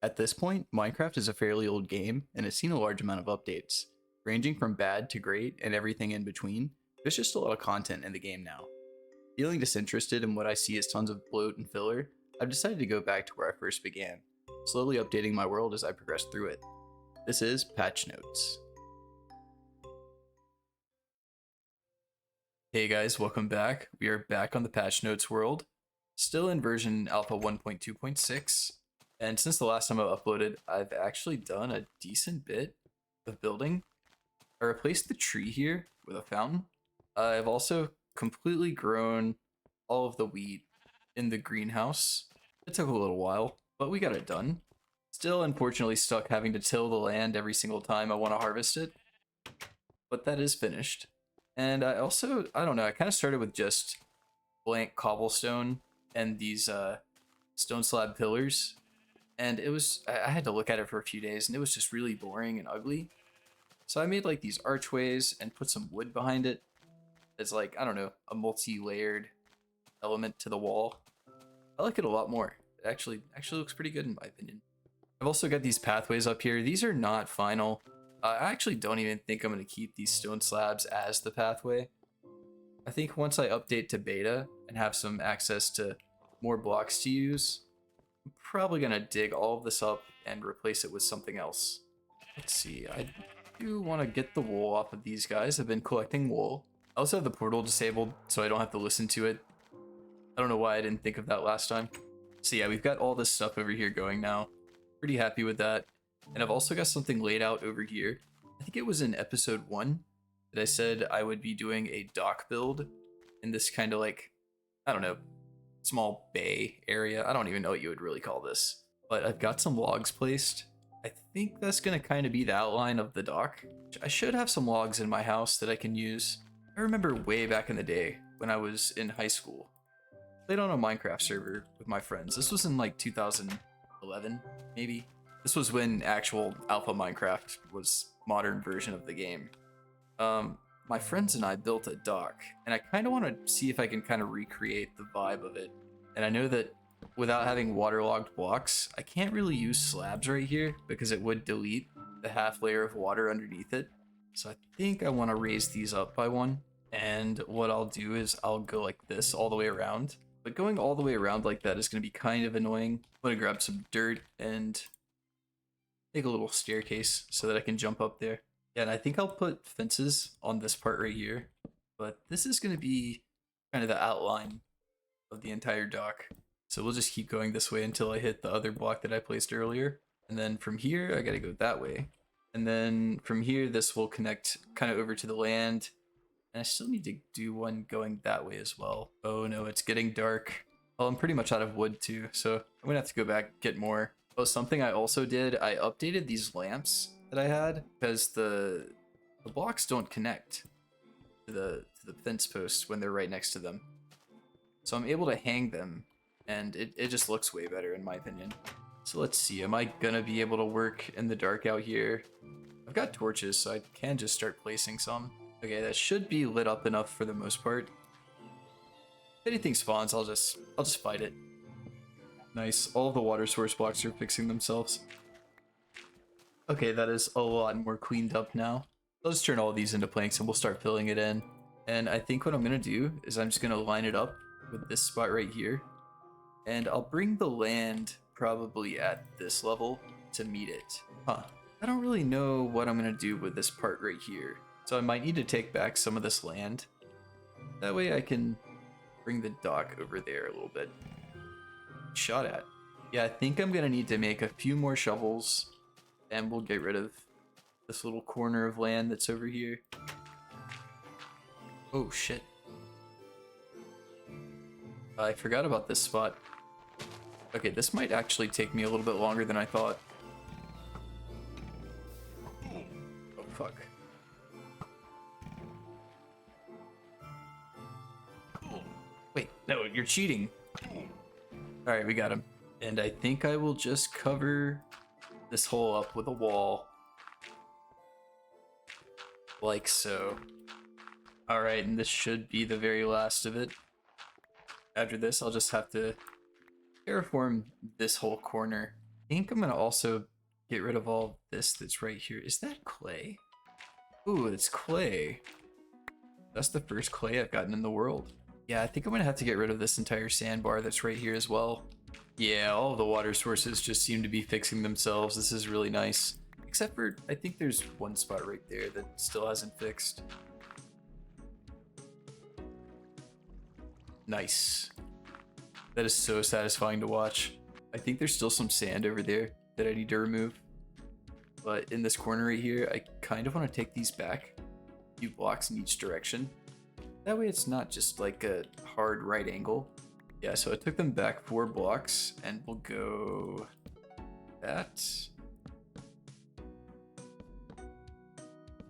At this point, Minecraft is a fairly old game and has seen a large amount of updates, ranging from bad to great and everything in between. There's just a lot of content in the game now. Feeling disinterested in what I see as tons of bloat and filler, I've decided to go back to where I first began, slowly updating my world as I progress through it. This is Patch Notes. Hey guys, welcome back. We are back on the Patch Notes world, still in version alpha 1.2.6. And since the last time I uploaded, I've actually done a decent bit of building. I replaced the tree here with a fountain. I've also completely grown all of the wheat in the greenhouse. It took a little while, but we got it done. Still, unfortunately, stuck having to till the land every single time I want to harvest it. But that is finished. And I also, I don't know, I kind of started with just blank cobblestone and these stone slab pillars. And it was, I had to look at it for a few days and it was just really boring and ugly. So I made like these archways and put some wood behind it. It's like, I don't know, a multi-layered element to the wall. I like it a lot more. It actually looks pretty good in my opinion. I've also got these pathways up here. These are not final. I actually don't even think I'm going to keep these stone slabs as the pathway. I think once I update to beta and have some access to more blocks to use, I'm probably going to dig all of this up and replace it with something else. Let's see, I do want to get the wool off of these guys. I've been collecting wool. I also have the portal disabled, so I don't have to listen to it. I don't know why I didn't think of that last time. So yeah, we've got all this stuff over here going now. Pretty happy with that. And I've also got something laid out over here. I think it was in episode 1 that I said I would be doing a dock build in this kind of like, I don't know, small bay area. I don't even know what you would really call this. But I've got some logs placed. I think that's going to kind of be the outline of the dock. I should have some logs in my house that I can use. I remember way back in the day when I was in high school. Played on a Minecraft server with my friends. This was in like 2011, maybe. This was when actual alpha Minecraft was modern version of the game. My friends and I built a dock, and I kind of want to see if I can kind of recreate the vibe of it. And I know that without having waterlogged blocks, I can't really use slabs right here because it would delete the half layer of water underneath it. So I think I want to raise these up by one. And what I'll do is I'll go like this all the way around. But going all the way around like that is going to be kind of annoying. I'm going to grab some dirt and make a little staircase so that I can jump up there. Yeah, and I think I'll put fences on this part right here. But this is going to be kind of the outline of the entire dock. So we'll just keep going this way until I hit the other block that I placed earlier. And then from here, I got to go that way. And then from here, this will connect kind of over to the land. And I still need to do one going that way as well. Oh no, it's getting dark. Well, I'm pretty much out of wood too, so I'm gonna have to go back, get more. Oh, something I also did, I updated these lamps that I had because the blocks don't connect to the fence posts when they're right next to them. So I'm able to hang them, and it just looks way better in my opinion. So let's see, am I gonna be able to work in the dark out here? I've got torches, so I can just start placing some. Okay, that should be lit up enough for the most part. If anything spawns, I'll just fight it. Nice. All of the water source blocks are fixing themselves. Okay, that is a lot more cleaned up now. I'll just turn all of these into planks and we'll start filling it in. And I think what I'm gonna do is I'm just gonna line it up with this spot right here. And I'll bring the land probably at this level to meet it. Huh. I don't really know what I'm gonna do with this part right here. So I might need to take back some of this land. That way I can bring the dock over there a little bit. Shot at. Yeah, I think I'm gonna need to make a few more shovels and we'll get rid of this little corner of land that's over here. Oh shit. I forgot about this spot. Okay, this might actually take me a little bit longer than I thought. Oh fuck. Wait, no, you're cheating. Alright, we got him. And I think I will just cover this hole up with a wall. Like so. Alright, and this should be the very last of it. After this, I'll just have to terraform this whole corner think I'm gonna also get rid of all this that's right here. Is that clay? Ooh, it's clay. That's the first clay I've gotten in the world. Yeah, I think I'm gonna have to get rid of this entire sandbar that's right here as well. Yeah, all of the water sources just seem to be fixing themselves. This is really nice. Except for, I think there's one spot right there that still hasn't fixed. Nice. That is so satisfying to watch. I think there's still some sand over there that I need to remove. But in this corner right here, I kind of want to take these back a few blocks in each direction. That way it's not just like a hard right angle. Yeah, so I took them back 4 blocks and we'll go that.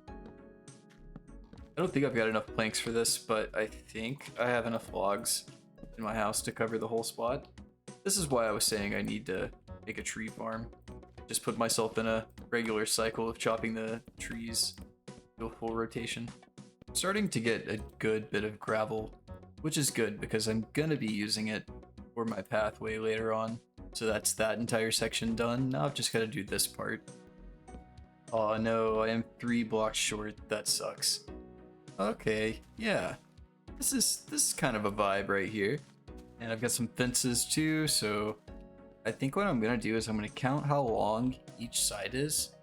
I don't think I've got enough planks for this, but I think I have enough logs in my house to cover the whole spot. This is why I was saying I need to make a tree farm. Just put myself in a regular cycle of chopping the trees, do a full rotation. I'm starting to get a good bit of gravel, which is good because I'm gonna be using it for my pathway later on. So that's that entire section done. Now I've just gotta do this part. Oh no, I am 3 blocks short. That sucks. Okay, yeah. This is kind of a vibe right here. And I've got some fences too, so I think what I'm gonna do is I'm gonna count how long each side is.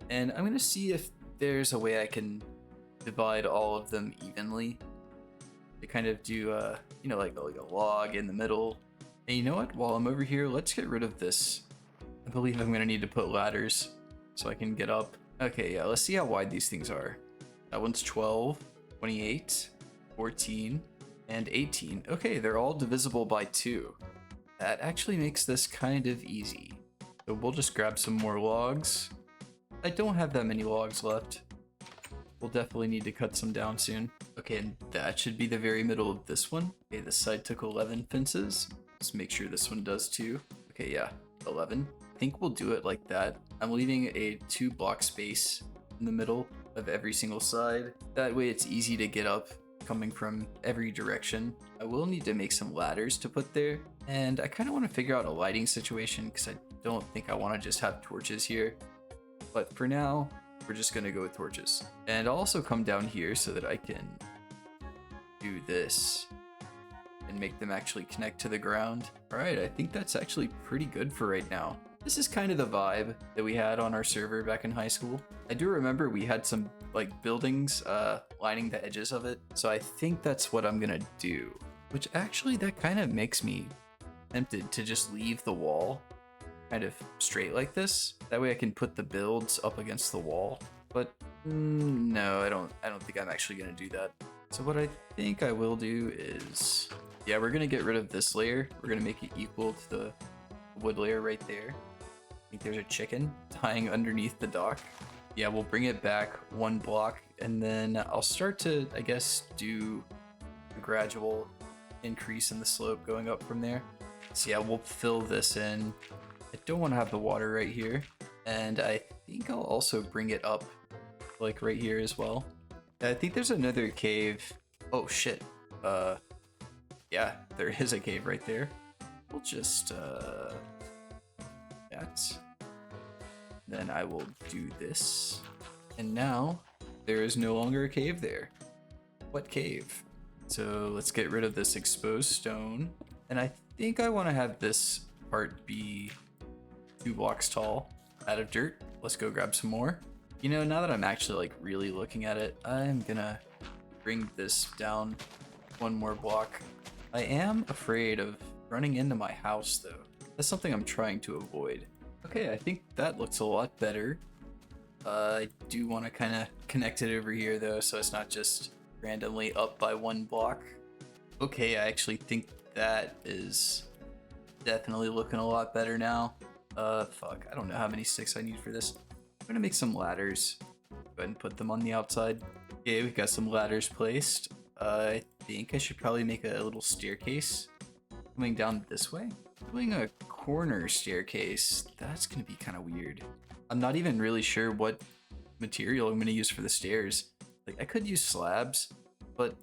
And I'm gonna see if there's a way I can divide all of them evenly. To kind of do you know, like a log in the middle. And you know what? While I'm over here, let's get rid of this. I believe I'm gonna need to put ladders so I can get up. Okay, yeah, let's see how wide these things are. That one's 12, 28, 14, and 18. Okay, they're all divisible by 2. That actually makes this kind of easy. So we'll just grab some more logs. I don't have that many logs left. We'll definitely need to cut some down soon. Okay, and that should be the very middle of this one. Okay, this side took 11 fences. Let's make sure this one does too. Okay, yeah, 11. I think we'll do it like that. I'm leaving a 2 block space in the middle of every single side. That way it's easy to get up coming from every direction. I will need to make some ladders to put there. And I kind of want to figure out a lighting situation because I don't think I want to just have torches here. But for now, we're just going to go with torches. And I'll also come down here so that I can do this and make them actually connect to the ground. All right, I think that's actually pretty good for right now. This is kind of the vibe that we had on our server back in high school. I do remember we had some like buildings lining the edges of it. So I think that's what I'm gonna do, which actually that kind of makes me tempted to just leave the wall kind of straight like this. That way I can put the builds up against the wall. But no, I don't think I'm actually gonna do that. So what I think I will do is, yeah, we're gonna get rid of this layer. We're gonna make it equal to the wood layer right there. I think there's a chicken dying underneath the dock. Yeah, we'll bring it back 1 block and then I'll start to, I guess, do a gradual increase in the slope going up from there. So yeah, we'll fill this in. I don't want to have the water right here. And I think I'll also bring it up like right here as well. I think there's another cave. Oh shit. Yeah, there is a cave right there. We'll just that. Then I will do this. And now there is no longer a cave there. What cave? So let's get rid of this exposed stone. And I think I want to have this part be 2 blocks tall out of dirt. Let's go grab some more. You know, now that I'm actually like really looking at it, I'm gonna bring this down 1 more block. I am afraid of running into my house though. That's something I'm trying to avoid. Okay, I think that looks a lot better. I do want to kind of connect it over here though, so it's not just randomly up by 1 block. Okay, I actually think that is definitely looking a lot better now. Fuck, I don't know how many sticks I need for this. I'm gonna make some ladders. Go ahead and put them on the outside. Okay, we've got some ladders placed. I think I should probably make a little staircase coming doing this way. Doing a corner staircase, that's gonna be kind of weird. I'm not even really sure what material I'm gonna use for the stairs. Like, I could use slabs, but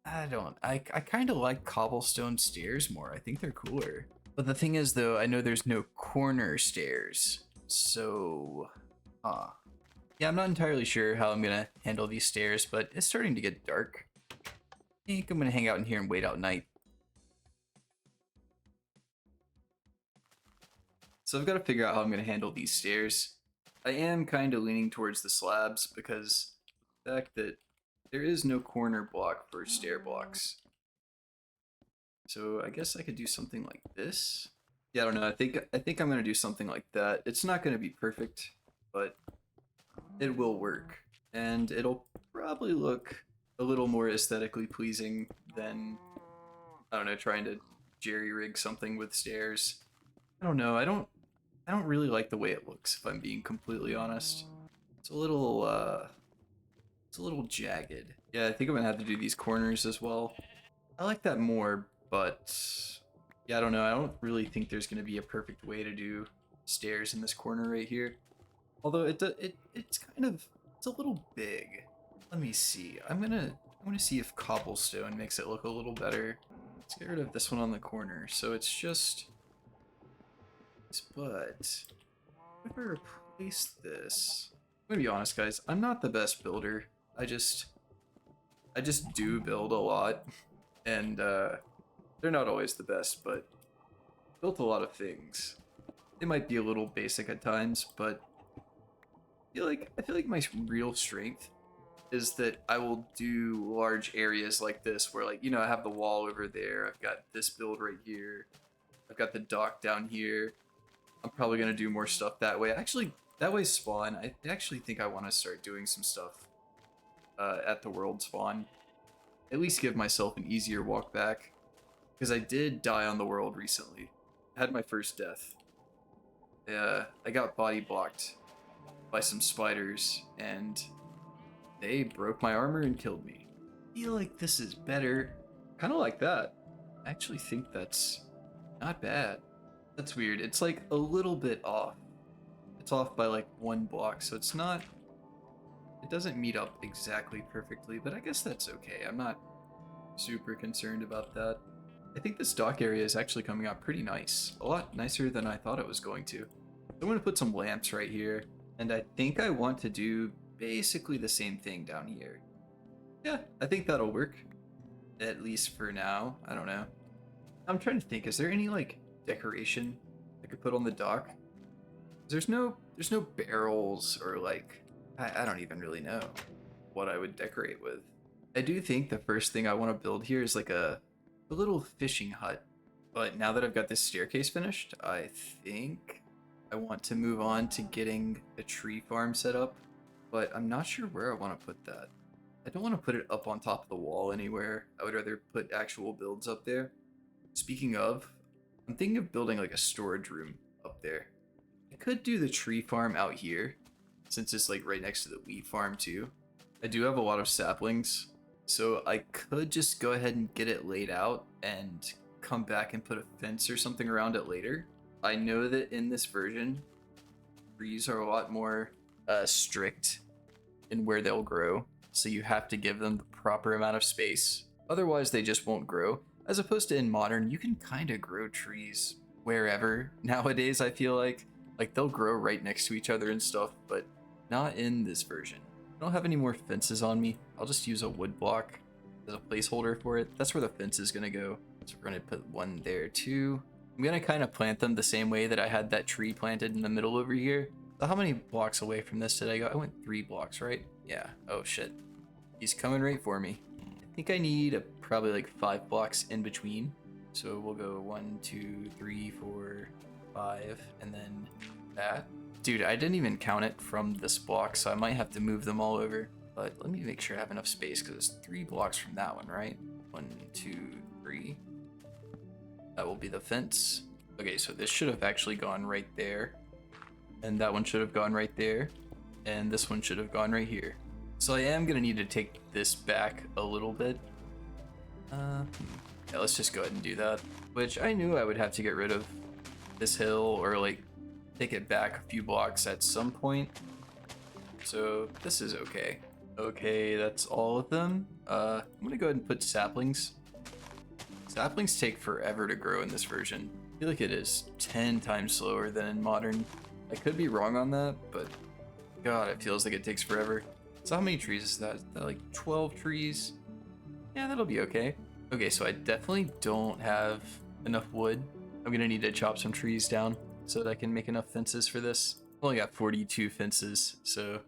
I kind of like cobblestone stairs more. I think they're cooler. But the thing is, though, I know there's no corner stairs. So, yeah, I'm not entirely sure how I'm gonna handle these stairs, but it's starting to get dark. I think I'm gonna hang out in here and wait out night. So I've got to figure out how I'm gonna handle these stairs. I am kind of leaning towards the slabs because the fact that there is no corner block for stair blocks. So I guess I could do something like this. Yeah, I don't know. I think I'm gonna do something like that. It's not gonna be perfect, but it will work, and it'll probably look a little more aesthetically pleasing than, I don't know, trying to jerry rig something with stairs. I don't know. I don't really like the way it looks, if I'm being completely honest. It's a little jagged. Yeah, I think I'm gonna have to do these corners as well. I like that more, but yeah, I don't know. I don't really think there's gonna be a perfect way to do stairs in this corner right here. Although it's kind of, it's a little big. Let me see. I'm gonna see if cobblestone makes it look a little better. Let's get rid of this one on the corner. So it's just, but if I replace this, I'm gonna be honest, guys. I'm not the best builder. I just do build a lot, and they're not always the best, but built a lot of things. They might be a little basic at times, but I feel like my real strength is that I will do large areas like this where, like, you know, I have the wall over there, I've got this build right here, I've got the dock down here. I'm probably gonna do more stuff that way. Actually, that way spawn, I actually think I want to start doing some stuff at the world spawn. At least give myself an easier walk back. Because I did die on the world recently. I had my first death. I got body blocked by some spiders, and they broke my armor and killed me. I feel like this is better. Kind of like that. I actually think that's not bad. That's weird. It's like a little bit off. It's off by like 1 block, so it's not... It doesn't meet up exactly perfectly, but I guess that's okay. I'm not super concerned about that. I think this dock area is actually coming out pretty nice. A lot nicer than I thought it was going to. I'm going to put some lamps right here, and I think I want to do basically the same thing down here. Yeah, I think that'll work. At least for now. I don't know. I'm trying to think, is there any like decoration I could put on the dock? There's no barrels or like, I don't even really know what I would decorate with. I do think the first thing I want to build here is like a little fishing hut. But now that I've got this staircase finished, I think I want to move on to getting a tree farm set up. But I'm not sure where I want to put that. I don't want to put it up on top of the wall anywhere. I would rather put actual builds up there. Speaking of, I'm thinking of building like a storage room up there. I could do the tree farm out here, since it's like right next to the wheat farm too. I do have a lot of saplings, so I could just go ahead and get it laid out and come back and put a fence or something around it later. I know that in this version, trees are a lot more strict in where they'll grow, so you have to give them the proper amount of space. Otherwise, they just won't grow. As opposed to in modern, you can kind of grow trees wherever nowadays, I feel like. Like, they'll grow right next to each other and stuff, but not in this version. I don't have any more fences on me. I'll just use a wood block as a placeholder for it. That's where the fence is gonna go. So we're gonna put one there too. I'm gonna kind of plant them the same way that I had that tree planted in the middle over here. So how many blocks away from this did I go? I went 3 blocks, right? Yeah. Oh shit. He's coming right for me. I think I need probably like 5 blocks in between. So we'll go 1, 2, 3, 4, 5, and then that. Dude, I didn't even count it from this block, so I might have to move them all over. But let me make sure I have enough space, because it's 3 blocks from that one, right? 1, 2, 3. That will be the fence. Okay, so this should have actually gone right there. And that one should have gone right there. And this one should have gone right here. So I am going to need to take this back a little bit. Yeah, let's just go ahead and do that. Which I knew I would have to get rid of this hill, or like take it back a few blocks at some point. So this is okay. Okay, that's all of them. I'm gonna go ahead and put saplings. Saplings take forever to grow in this version. I feel like it is 10 times slower than in modern. I could be wrong on that, but God, it feels like it takes forever. So how many trees is that? Is that like 12 trees? Yeah, that'll be okay. Okay, so I definitely don't have enough wood. I'm gonna need to chop some trees down so that I can make enough fences for this. I've only got 42 fences, so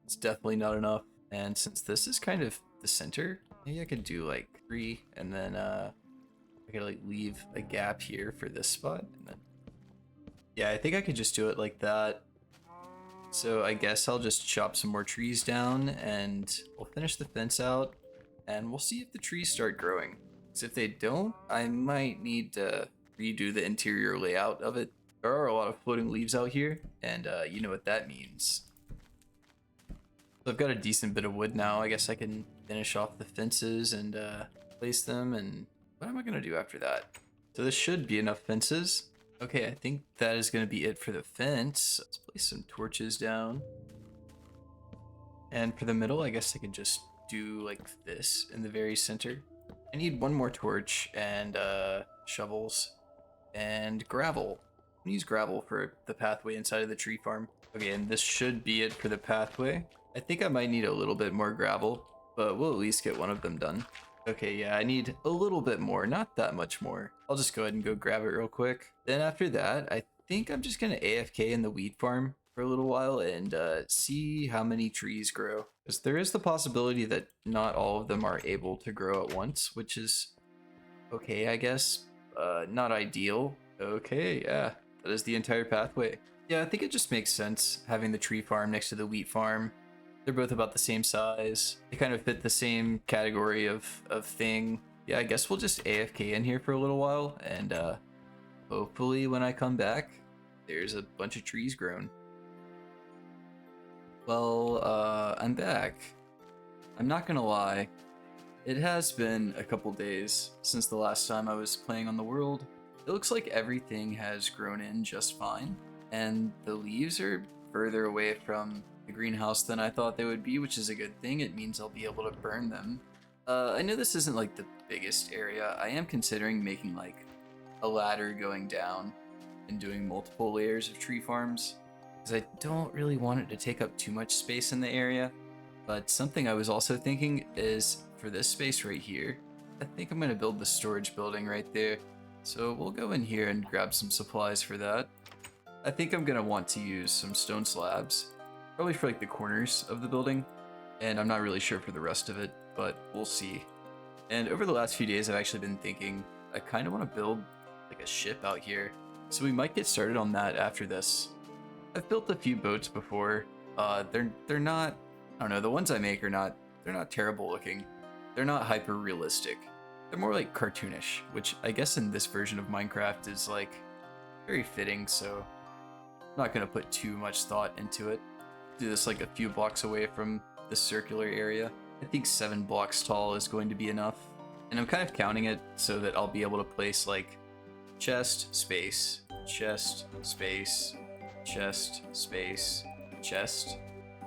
it's definitely not enough. And since this is kind of the center, maybe I could do like 3 and then I could like leave a gap here for this spot and then yeah, I think I could just do it like that. So I guess I'll just chop some more trees down and we'll finish the fence out and we'll see if the trees start growing. Because if they don't, I might need to redo the interior layout of it. There are a lot of floating leaves out here and you know what that means. So I've got a decent bit of wood now. I guess I can finish off the fences and place them. And what am I going to do after that? So this should be enough fences. Okay, I think that is going to be it for the fence. Let's place some torches down. And for the middle, I guess I could just do like this in the very center. I need one more torch and shovels and gravel. I'm gonna use gravel for the pathway inside of the tree farm. Okay, and this should be it for the pathway. I think I might need a little bit more gravel, but we'll at least get one of them done. Okay, yeah, I need a little bit more, not that much more. I'll just go ahead and go grab it real quick. Then after that, I think I'm just gonna AFK in the wheat farm for a little while and see how many trees grow. Because there is the possibility that not all of them are able to grow at once, which is okay, I guess. Not ideal. Okay, yeah, that is the entire pathway. Yeah, I think it just makes sense having the tree farm next to the wheat farm. They're both about the same size. They kind of fit the same category of thing. Yeah, I guess we'll just AFK in here for a little while, and hopefully when I come back, there's a bunch of trees grown. Well, I'm back. I'm not gonna lie, it has been a couple days since the last time I was playing on the world. It looks like everything has grown in just fine, and the leaves are further away from the greenhouse than I thought they would be, which is a good thing. It means I'll be able to burn them. I know this isn't like the biggest area. I am considering making like a ladder going down and doing multiple layers of tree farms because I don't really want it to take up too much space in the area. But something I was also thinking is for this space right here, I think I'm going to build the storage building right there. So we'll go in here and grab some supplies for that. I think I'm going to want to use some stone slabs, probably for like the corners of the building, and I'm not really sure for the rest of it, but we'll see. And over the last few days, I've actually been thinking I kind of want to build like a ship out here, so we might get started on that after this. I've built a few boats before. They're not, I don't know, the ones I make are they're not terrible looking. They're not hyper realistic. They're more like cartoonish, which I guess in this version of Minecraft is like very fitting, so I'm not gonna put too much thought into it. Do this like a few blocks away from the circular area. I think 7 blocks tall is going to be enough. And I'm kind of counting it so that I'll be able to place like chest, space, chest, space, chest, space, chest.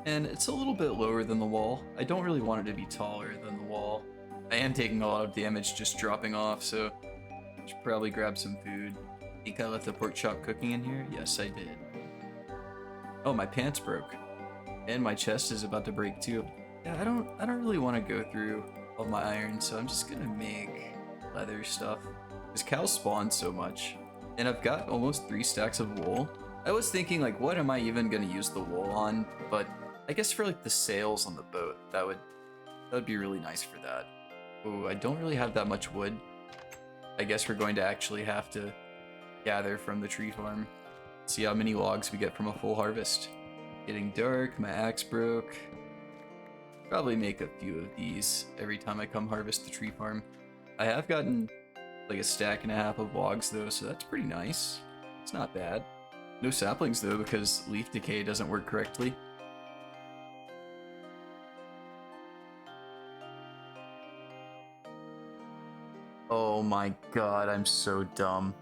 And it's a little bit lower than the wall. I don't really want it to be taller than the wall. I am taking a lot of damage just dropping off, so I should probably grab some food. I think I left the pork chop cooking in here? Yes, I did. Oh, my pants broke. And my chest is about to break too. Yeah, I don't really want to go through all my iron, so I'm just gonna make leather stuff. Because cows spawn so much. And I've got almost 3 stacks of wool. I was thinking like, what am I even gonna use the wool on? But I guess for like the sails on the boat, that would be really nice for that. Oh, I don't really have that much wood. I guess we're going to actually have to gather from the tree farm. See how many logs we get from a full harvest. Getting dark, my axe broke. Probably make a few of these every time I come harvest the tree farm. I have gotten like a stack and a half of logs though, so that's pretty nice. It's not bad. No saplings though, because leaf decay doesn't work correctly. Oh my god, I'm so dumb.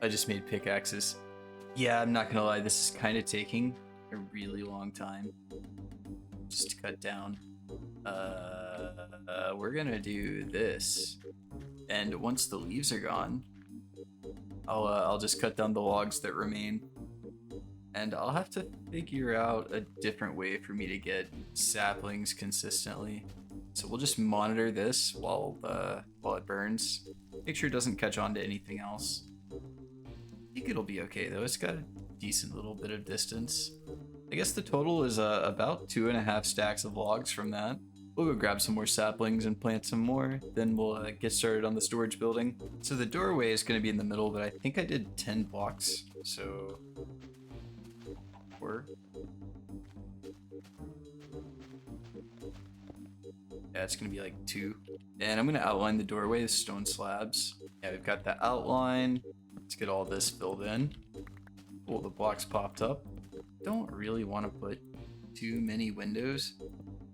I just made pickaxes. Yeah, I'm not gonna lie, this is kind of taking a really long time just to cut down. We're gonna do this. And once the leaves are gone, I'll just cut down the logs that remain. And I'll have to figure out a different way for me to get saplings consistently. So we'll just monitor this while it burns. Make sure it doesn't catch on to anything else. I think it'll be okay though. It's got a decent little bit of distance. I guess the total is about 2.5 stacks of logs from that. We'll go grab some more saplings and plant some more. Then we'll get started on the storage building. So the doorway is going to be in the middle, but I think I did 10 blocks. So 4. Yeah, it's gonna be like 2. And I'm gonna outline the doorway with stone slabs. Yeah, we've got the outline. Let's get all this filled in. Oh, the blocks popped up. Don't really want to put too many windows,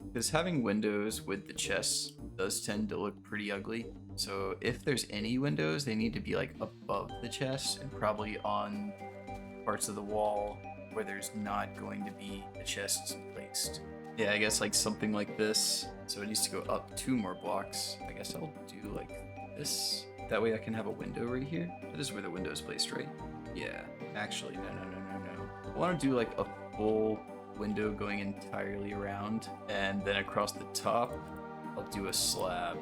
because having windows with the chests does tend to look pretty ugly. So if there's any windows, they need to be like above the chest and probably on parts of the wall where there's not going to be a chest placed. Yeah, I guess like something like this. So it needs to go up 2 more blocks. I guess I'll do like this. That way I can have a window right here. That is where the window is placed, right? Yeah. Actually, no. I want to do like a full window going entirely around. And then across the top, I'll do a slab.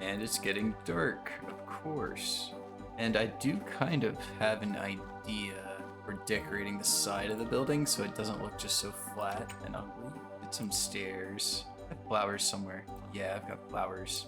And it's getting dark, of course. And I do kind of have an idea for decorating the side of the building so it doesn't look just so flat and ugly. Get some stairs. I have flowers somewhere. Yeah, I've got flowers.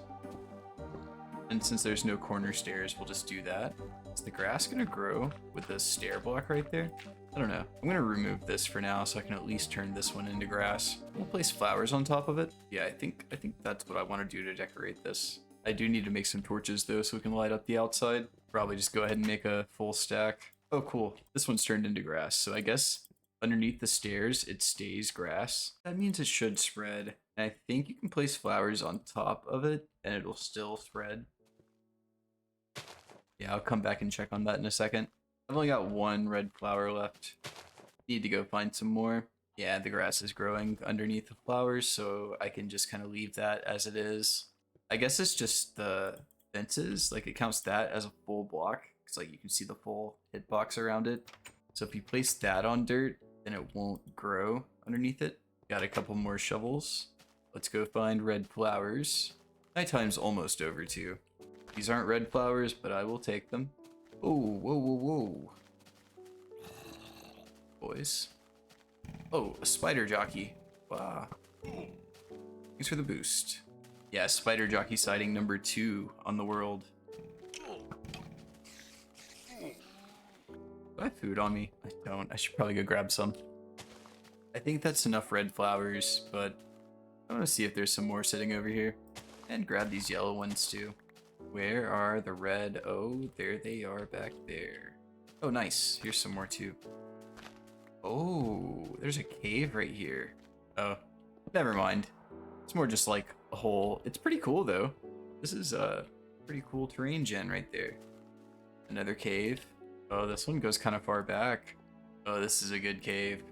And since there's no corner stairs, we'll just do that. Is the grass gonna grow with the stair block right there? I don't know. I'm gonna remove this for now so I can at least turn this one into grass. We'll place flowers on top of it. Yeah, I think that's what I want to do to decorate this. I do need to make some torches though so we can light up the outside. Probably just go ahead and make a full stack. Oh cool, this one's turned into grass, so I guess underneath the stairs it stays grass. That means it should spread. And I think you can place flowers on top of it and it'll still spread. Yeah, I'll come back and check on that in a second. I've only got 1 red flower left. Need to go find some more. Yeah, the grass is growing underneath the flowers, so I can just kind of leave that as it is. I guess it's just the fences, like it counts that as a full block. It's like you can see the full hitbox around it. So if you place that on dirt, then it won't grow underneath it. Got a couple more shovels. Let's go find red flowers. Nighttime's almost over too. These aren't red flowers, but I will take them. Oh, whoa. Boys. Oh, a spider jockey. Wow. Thanks for the boost. Yeah, spider jockey sighting number 2 on the world. Do I have food on me? I don't. I should probably go grab some. I think that's enough red flowers, but I want to see if there's some more sitting over here. And grab these yellow ones too. Where are the red? Oh, there they are back there. Oh, nice. Here's some more too. Oh, there's a cave right here. Oh, never mind. It's more just like a hole. It's pretty cool though. This is a pretty cool terrain gen right there. Another cave. Oh, this one goes kind of far back. Oh, this is a good cave.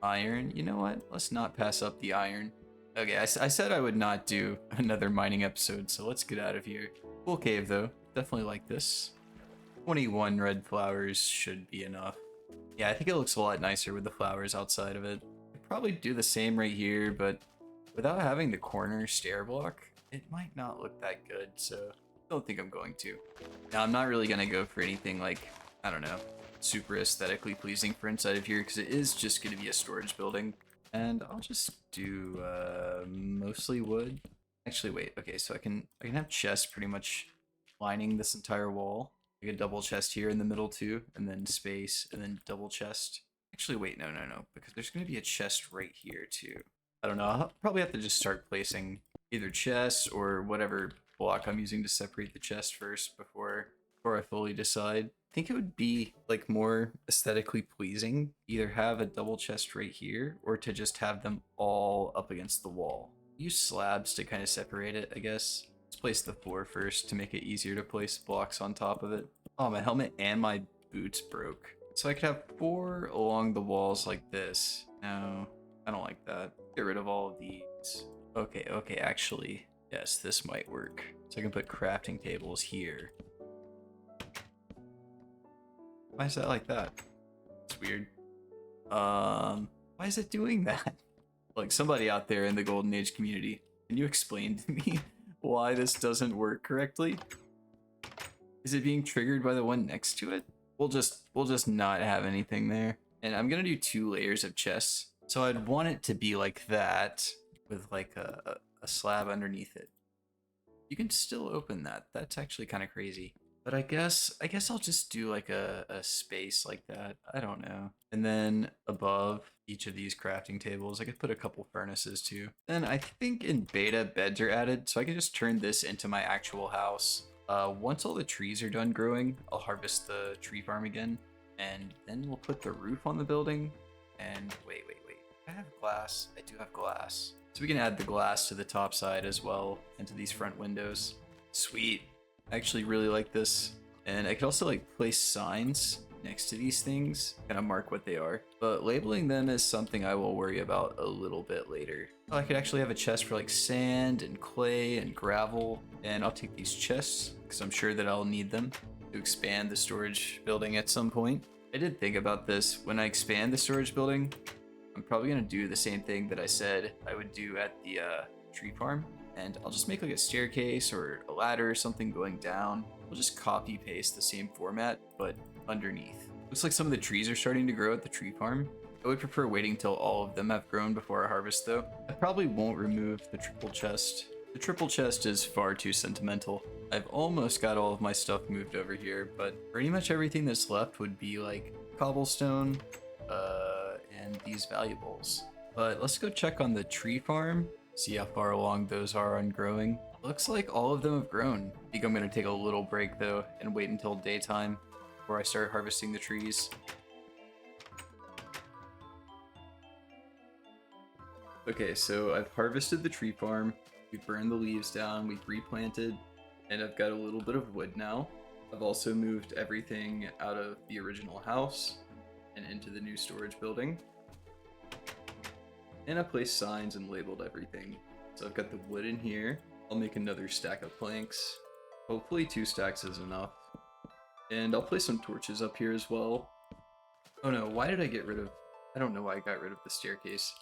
Iron. You know what? Let's not pass up the iron. Okay, I said I would not do another mining episode, so let's get out of here. Cool cave though. Definitely like this. 21 red flowers should be enough. Yeah, I think it looks a lot nicer with the flowers outside of it. I'd probably do the same right here, but without having the corner stair block, it might not look that good, so I don't think I'm going to. Now, I'm not really going to go for anything like, I don't know, super aesthetically pleasing for inside of here, because it is just going to be a storage building. And I'll just do mostly wood. Actually, wait. Okay, so I can have chests pretty much lining this entire wall. Like a double chest here in the middle too, and then space, and then double chest. Actually, wait, no, because there's going to be a chest right here too. I don't know. I'll probably have to just start placing either chests or whatever block I'm using to separate the chest first before I fully decide. I think it would be like more aesthetically pleasing, either have a double chest right here or to just have them all up against the wall. Use slabs to kind of separate it, I guess. Let's place the floor first to make it easier to place blocks on top of it. Oh, my helmet and my boots broke. So I could have 4 along the walls like this. No, I don't like that. Get rid of all of these. Okay, actually, yes, this might work. So I can put crafting tables here. Why is that like that? It's weird. Why is it doing that? Like, somebody out there in the Golden Age community, can you explain to me why this doesn't work correctly? Is it being triggered by the one next to it? We'll just not have anything there. And I'm gonna do 2 layers of chests. So I'd want it to be like that with like a slab underneath it. You can still open that. That's actually kind of crazy. But I guess I'll just do like a space like that. I don't know. And then above each of these crafting tables, I could put a couple furnaces too. Then I think in beta beds are added, so I can just turn this into my actual house. Once all the trees are done growing, I'll harvest the tree farm again, and then we'll put the roof on the building. And wait. I have glass. I do have glass. So we can add the glass to the top side as well, into these front windows. Sweet. I actually really like this. And I could also like place signs next to these things, kind of mark what they are. But labeling them is something I will worry about a little bit later. Oh, I could actually have a chest for like sand and clay and gravel. And I'll take these chests because I'm sure that I'll need them to expand the storage building at some point. I did think about this. When I expand the storage building, I'm probably gonna do the same thing that I said I would do at the tree farm. And I'll just make like a staircase or a ladder or something going down. We'll just copy paste the same format, but underneath. Looks like some of the trees are starting to grow at the tree farm. I would prefer waiting till all of them have grown before I harvest though. I probably won't remove the triple chest. The triple chest is far too sentimental. I've almost got all of my stuff moved over here, but pretty much everything that's left would be like cobblestone, and these valuables. But let's go check on the tree farm, see how far along those are on growing. Looks like all of them have grown. I think I'm gonna take a little break though and wait until daytime before I start harvesting the trees. Okay, so I've harvested the tree farm, we've burned the leaves down, we've replanted, and I've got a little bit of wood now. I've also moved everything out of the original house and into the new storage building. And I placed signs and labeled everything. So I've got the wood in here. I'll make another stack of planks. Hopefully 2 stacks is enough. And I'll place some torches up here as well. Oh no, why did I get rid of... I don't know why I got rid of the staircase.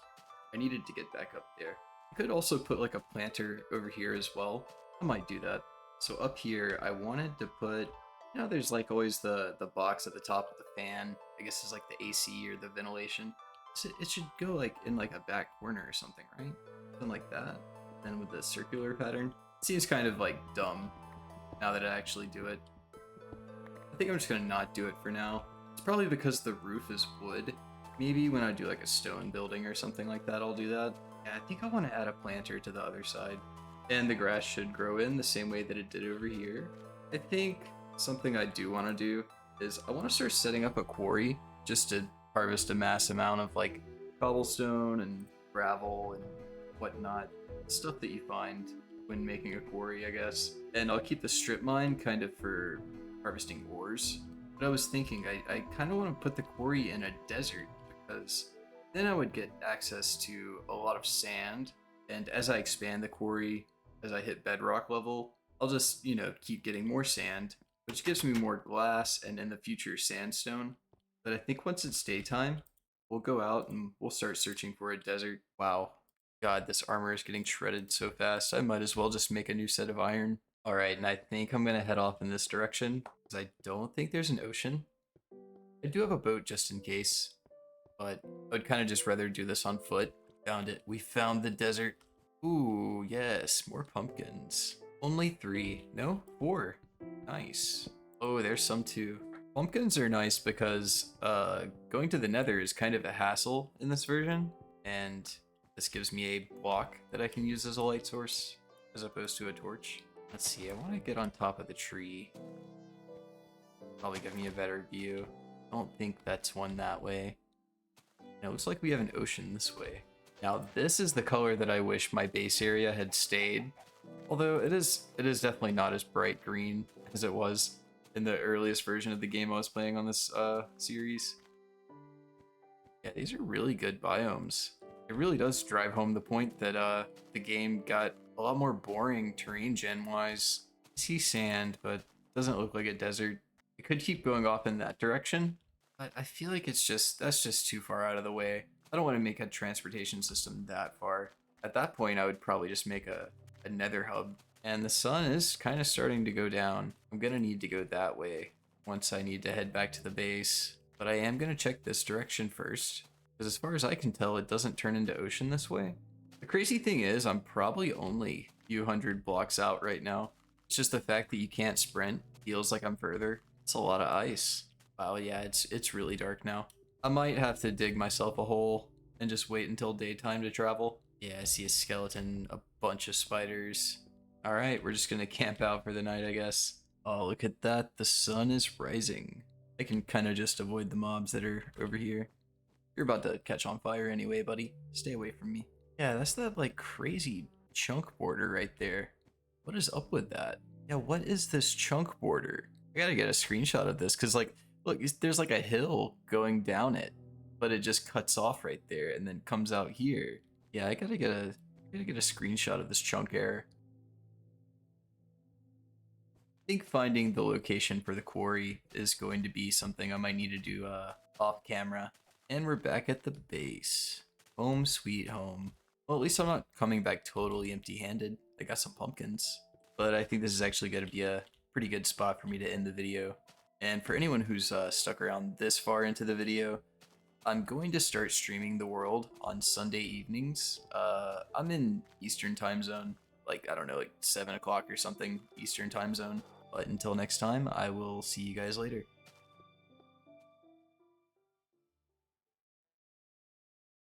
I needed to get back up there. I could also put like a planter over here as well. I might do that. So up here, I wanted to put... You know, there's like always the box at the top of the fan. I guess it's like the AC or the ventilation. So it should go like in like a back corner or something, right? Something like that. Then with the circular pattern. It seems kind of like dumb now that I actually do it. I think I'm just gonna not do it for now. It's probably because the roof is wood. Maybe when I do like a stone building or something like that, I'll do that. Yeah, I think I want to add a planter to the other side. And the grass should grow in the same way that it did over here. I think something I do want to do is I want to start setting up a quarry just to harvest a mass amount of like cobblestone and gravel and whatnot, stuff that you find when making a quarry, I guess. And I'll keep the strip mine kind of for harvesting ores. But I was thinking I kind of want to put the quarry in a desert because then I would get access to a lot of sand. And as I expand the quarry, as I hit bedrock level, I'll just, you know, keep getting more sand, which gives me more glass and in the future sandstone. But I think once it's daytime, we'll go out and we'll start searching for a desert. Wow. God, this armor is getting shredded so fast. I might as well just make a new set of iron. All right, and I think I'm gonna head off in this direction because I don't think there's an ocean. I do have a boat just in case, but I'd kind of just rather do this on foot. Found it. We found the desert. Ooh, yes, more pumpkins. Only 3. No, 4. Nice. Oh, there's some too. Pumpkins are nice because going to the nether is kind of a hassle in this version, and this gives me a block that I can use as a light source as opposed to a torch. Let's see, I want to get on top of the tree. Probably give me a better view. I don't think that's one that way. And it looks like we have an ocean this way. Now this is the color that I wish my base area had stayed. Although it is definitely not as bright green as it was in the earliest version of the game I was playing on this series. Yeah, these are really good biomes. It really does drive home the point that the game got a lot more boring terrain gen wise. I see sand, but doesn't look like a desert. I could keep going off in that direction, but I feel like that's just too far out of the way. I don't want to make a transportation system that far. At that point, I would probably just make a nether hub. And the sun is kind of starting to go down. I'm gonna need to go that way once I need to head back to the base. But I am gonna check this direction first, because as far as I can tell, it doesn't turn into ocean this way. The crazy thing is, I'm probably only a few hundred blocks out right now. It's just the fact that you can't sprint feels like I'm further. It's a lot of ice. Wow, yeah, it's really dark now. I might have to dig myself a hole and just wait until daytime to travel. Yeah, I see a skeleton, a bunch of spiders. All right, we're just gonna camp out for the night, I guess. Oh, look at that. The sun is rising. I can kind of just avoid the mobs that are over here. You're about to catch on fire anyway, buddy. Stay away from me. Yeah, that's that like crazy chunk border right there. What is up with that? Yeah, what is this chunk border? I gotta get a screenshot of this because like, look, there's like a hill going down it, but it just cuts off right there and then comes out here. Yeah, I gotta get a screenshot of this chunk error. I think finding the location for the quarry is going to be something I might need to do off camera. And we're back at the base. Home sweet home. Well, at least I'm not coming back totally empty-handed. I got some pumpkins. But I think this is actually going to be a pretty good spot for me to end the video. And for anyone who's stuck around this far into the video, I'm going to start streaming The World on Sunday evenings. I'm in Eastern time zone, like, I don't know, like 7 o'clock or something Eastern time zone. But until next time, I will see you guys later.